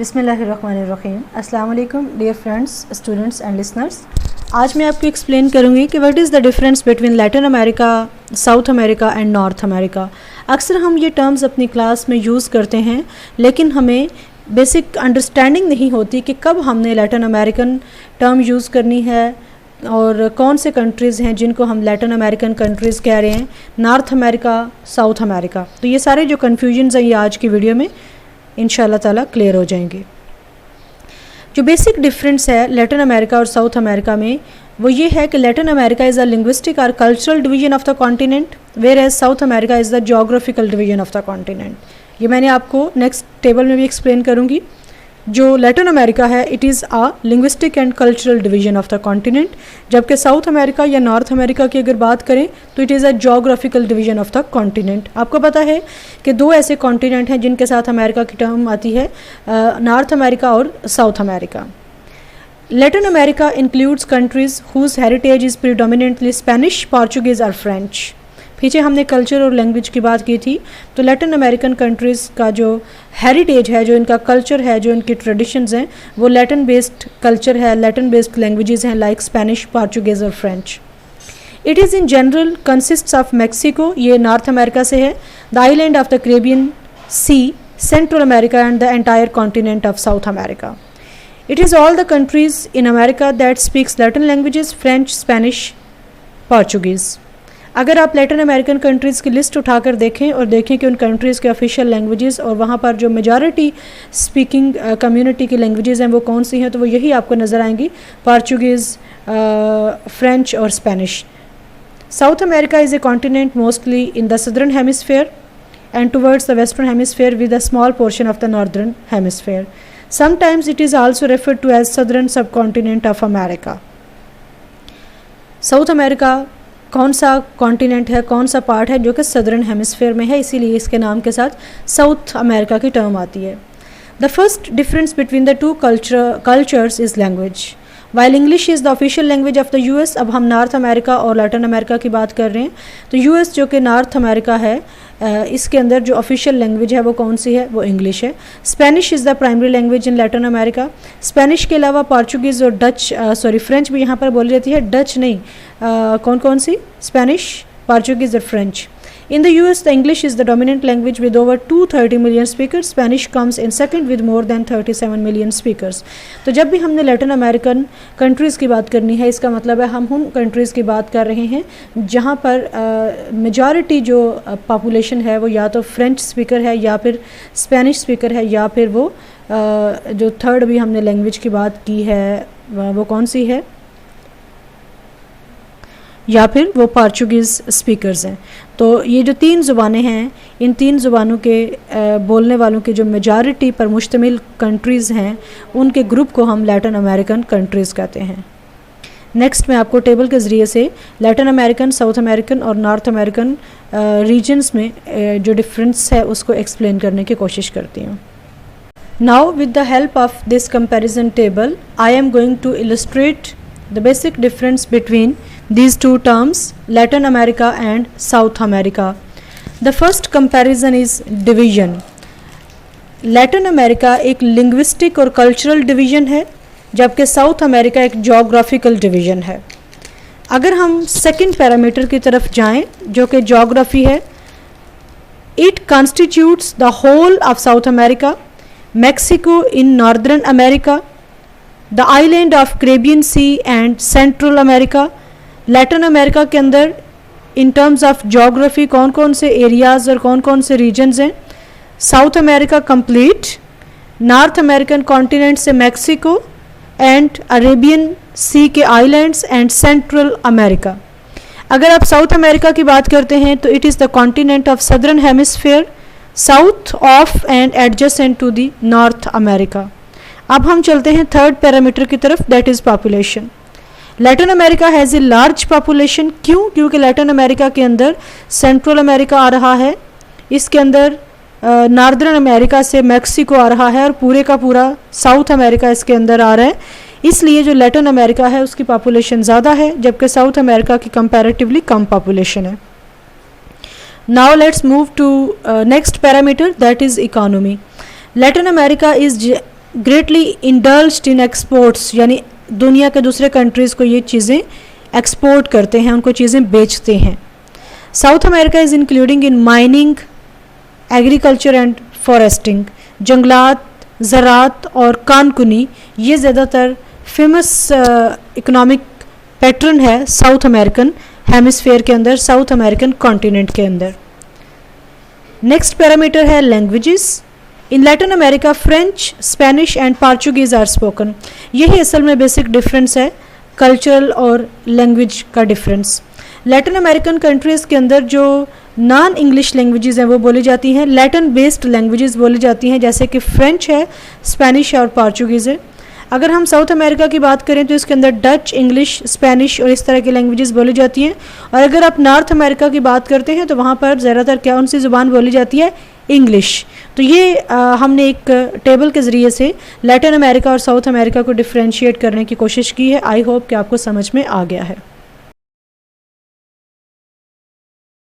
बिस्मिल्लाहिर्रहमानिर्रहीम। अस्सलाम वालेकुम dear friends, students and listeners. आज मैं आपको एक्सप्लेन करूंगी कि what is the difference between Latin America, South America and North America. अक्सर हम ये टर्म्स अपनी क्लास में यूज़ करते हैं, लेकिन हमें बेसिक अंडरस्टैंडिंग नहीं होती कि कब हमने लैटिन अमेरिकन टर्म यूज़ करनी है और कौन से कंट्रीज़ हैं जिनको हम लैटिन अमेरिकन कंट्रीज़ कह रहे हैं, नॉर्थ अमेरिका, साउथ अमेरिका। तो ये सारे जो कन्फ्यूजन्स हैं ये आज की वीडियो में इंशाल्लाह ताला क्लियर हो जाएंगे। जो बेसिक डिफरेंस है लैटिन अमेरिका और साउथ अमेरिका में वो ये है कि Latin America is a linguistic और cultural division of the continent, whereas South America is the geographical division of the continent. ये मैंने आपको नेक्स्ट टेबल में भी एक्सप्लेन करूँगी। जो लैटिन अमेरिका है it is a linguistic and cultural division of the continent, जबकि South America या नॉर्थ अमेरिका की अगर बात करें तो it is a geographical division of the continent. आपको पता है कि दो ऐसे कॉन्टिनेंट हैं जिनके साथ अमेरिका की टर्म आती है, नॉर्थ अमेरिका और South America. Latin America includes countries whose heritage is predominantly Spanish, Portuguese और फ्रेंच। पीछे हमने कल्चर और लैंग्वेज की बात की थी, तो लैटिन अमेरिकन कंट्रीज़ का जो हेरिटेज है, जो इनका कल्चर है, जो इनकी ट्रेडिशंस हैं, वो लैटिन बेस्ड कल्चर है, लैटिन बेस्ड लैंग्वेजेस हैं लाइक स्पेनिश, पोर्चुगीज़ और French. It is in general consists of Mexico, ये नॉर्थ अमेरिका से है, the island of the Caribbean Sea, Central America and the entire continent of South America. It is all the countries in America that speaks Latin languages, French, Spanish, Portuguese. अगर आप Latin American countries की list उठाकर देखें और देखें कि उन countries के ऑफिशियल लैंग्वेजेस और वहाँ पर जो मेजॉरिटी स्पीकिंग कम्युनिटी की लैंग्वेजेस हैं वो कौन सी हैं, तो वो यही आपको नज़र आएंगी, पोर्चुगीज़, फ्रेंच और Spanish. South America is a continent mostly in the southern hemisphere and towards the western hemisphere with a small portion of the northern hemisphere. Sometimes it is also referred to as southern sub continent of America. South America कौन सा continent है, कौन सा part है जो कि southern hemisphere में है, इसीलिए इसके नाम के साथ साउथ अमेरिका की टर्म आती है। The first difference between the two cultures is language. While English is the official language of the US, अब हम नॉर्थ अमेरिका और लैटिन अमेरिका की बात कर रहे हैं, तो यूएस जो कि नॉर्थ अमेरिका है, इसके अंदर जो ऑफिशियल लैंग्वेज है वो कौन सी है, वो इंग्लिश है। Spanish is the primary language in Latin America. Spanish के अलावा पोर्चुगीज़ और डच, फ्रेंच भी यहाँ पर बोली जाती है, डच नहीं, कौन कौन सी, स्पेनिश, पोर्चुगीज़ और French. In the US, the English is the dominant language with over 230 million speakers. Spanish comes in second with more than 37 million speakers. तो जब भी हमने लैटिन अमेरिकन कंट्रीज़ की बात करनी है, इसका मतलब है हम उन कंट्रीज़ की बात कर रहे हैं जहाँ पर मेजॉरिटी जो पॉपुलेशन है वो या तो फ्रेंच स्पीकर है या फिर स्पेनिश स्पीकर है, या फिर वो जो थर्ड भी हमने लैंग्वेज की बात की है वो कौन सी है, या फिर वो पोर्चुगीज़ स्पीकर्स हैं। तो ये जो तीन ज़ुबानें हैं, इन तीन ज़ुबानों के बोलने वालों की जो मेजॉरिटी पर मुश्तमिल कंट्रीज़ हैं, उनके ग्रुप को हम लैटिन अमेरिकन कंट्रीज़ कहते हैं। नेक्स्ट मैं आपको टेबल के ज़रिए से लैटिन अमेरिकन, साउथ अमेरिकन और नॉर्थ अमेरिकन रीजन्स में जो डिफरेंस है उसको एक्सप्लेन करने की कोशिश करती हूँ। Now with the help of this comparison table I am going to illustrate the basic difference between these two terms, Latin America and South America. The first comparison is division. Latin America एक linguistic और cultural division है, जबकि South America एक geographical division है। अगर हम second parameter की तरफ जाएं जो कि geography है, it constitutes the whole of South America, Mexico in Northern America, the island of Caribbean Sea and Central America. Latin America के अंदर इन टर्म्स ऑफ जोग्राफी कौन कौन से एरियाज़ और कौन कौन से रीजन्स हैं, South America complete, north American continent से मैक्सिको एंड अरेबियन सी के आइलैंड्स एंड सेंट्रल अमेरिका। अगर आप साउथ अमेरिका की बात करते हैं तो it is the continent of southern hemisphere, south of and adjacent to the North America. अब हम चलते हैं थर्ड पैरामीटर की तरफ, that is population. Latin America has a large population, क्यों? क्योंकि लैटिन अमेरिका के अंदर सेंट्रल अमेरिका आ रहा है, इसके अंदर नॉर्दर्न अमेरिका से मैक्सिको आ रहा है और पूरे का पूरा साउथ अमेरिका इसके अंदर आ रहा है, इसलिए जो लैटिन अमेरिका है उसकी पॉपुलेशन ज़्यादा है, जबकि साउथ अमेरिका की कंपैरेटिवली कम पॉपुलेशन है। Now let's move to next parameter, that is economy. Latin America is greatly indulged in exports, यानी दुनिया के दूसरे कंट्रीज़ को ये चीज़ें एक्सपोर्ट करते हैं, उनको चीज़ें बेचते हैं। South America is including in mining, agriculture and foresting, जंगलात, ज़रात और कानकुनी, ये ज़्यादातर फेमस इकोनॉमिक पैटर्न है साउथ अमेरिकन हेमिस्फेयर के अंदर, साउथ अमेरिकन कॉन्टिनेंट के अंदर। नेक्स्ट पैरामीटर है languages. In Latin America French, Spanish and Portuguese are spoken. यही असल में बेसिक डिफरेंस है, कल्चरल और लैंग्वेज का डिफरेंस। लैटिन अमेरिकन कंट्रीज़ के अंदर जो नॉन इंग्लिश लैंग्वेजेस हैं वो बोली जाती हैं, लैटिन बेस्ड लैंग्वेजेस बोली जाती हैं, जैसे कि फ्रेंच है, स्पेनिश है और पोर्चुगीज़ है। अगर हम साउथ अमेरिका की बात करें तो इसके अंदर डच, इंग्लिश, स्पेनिश और इस तरह की लैंग्वेजेस बोली जाती हैं। और अगर आप नॉर्थ अमेरिका की बात करते हैं तो वहाँ पर ज़्यादातर कौन सी ज़ुबान बोली जाती है? इंग्लिश। तो ये हमने एक टेबल के ज़रिए से लैटिन अमेरिका और साउथ अमेरिका को डिफ्रेंशिएट करने की कोशिश की है। आई होप कि आपको समझ में आ गया है।